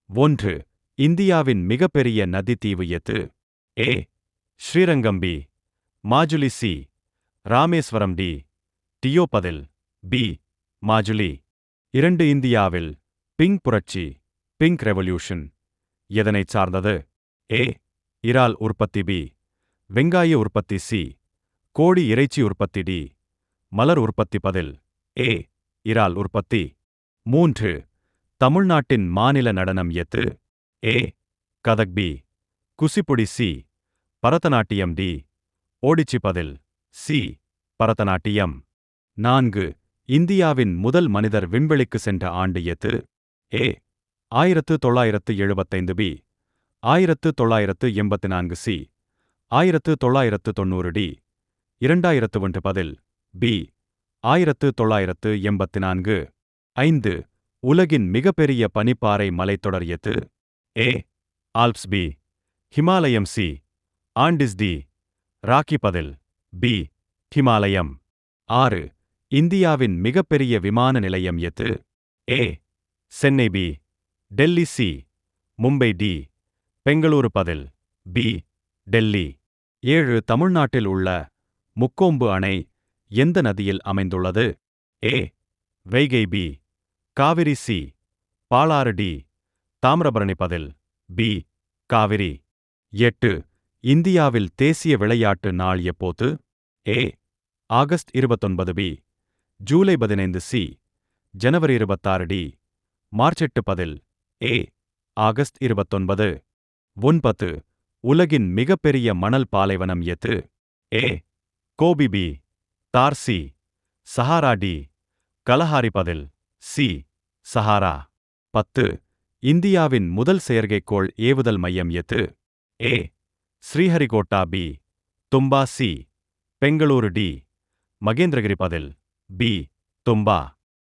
1. இந்தியாவின் மிகப்பெரிய நதித்தீவு எது? A. Srirangam. B. Majuli. C. Rameswaram. D. டியோபதில். பி. மாஜுலி. 2. இந்தியாவில் பிங்க் புரட்சி பிங்க் ரெவல்யூஷன் எதனைச் சார்ந்தது? ஏ. இறால் உற்பத்தி. பி. வெங்காய உற்பத்தி. சி. கோழி இறைச்சி உற்பத்தி. டி. மலர் உற்பத்தி. பதில் ஏ. இறால் உற்பத்தி. 3. தமிழ்நாட்டின் மாநில நடனம் எது? A. Kathak. B. Kuchipudi. C. Bharatanatyam. D. Odissi. பதில் சி. பரதநாட்டியம். 4. இந்தியாவின் முதல் மனிதர் விண்வெளிக்கு சென்ற ஆண்டு எது? ஏ. 1975. பி. 1984. சி. 1990. டி. 2001. பதில் பி. 1984. 5. உலகின் மிகப்பெரிய பனிப்பாறை மலைத்தொடர் எது? A. Alps. B. Himalaya. C. Andes. D. Rocky. பதில் பி. ஹிமாலயம். 6. இந்தியாவின் மிகப்பெரிய விமான நிலையம் எது? A. Chennai. B. Delhi. C. Mumbai. D. Bengaluru. பதில் பி. டெல்லி. 7. தமிழ்நாட்டில் உள்ள முக்கொம்பு அணை எந்த நதியில் அமைந்துள்ளது? A. Vaigai. B. Kaveri. C. Palar. D. Thamirabarani. பதில் பி. காவிரி. 8. இந்தியாவில் தேசிய விளையாட்டு நாள் எப்போது? A. August 29. B. July 15. C. January 26. D. March 8. பதில் ஏ. ஆகஸ்ட் 29. 9. உலகின் மிகப்பெரிய மணல் பாலைவனம் எது? A. Gobi. B. Thar. C. Sahara. D. Kalahari. பதில் சி. சஹாரா. 10. இந்தியாவின் முதல் செயற்கைக்கோள் ஏவுதல் மையம் எது? A. Sriharikota. B. Thumba. C. Bengaluru. D. Mahendragiri. பதில் பி. தும்பா.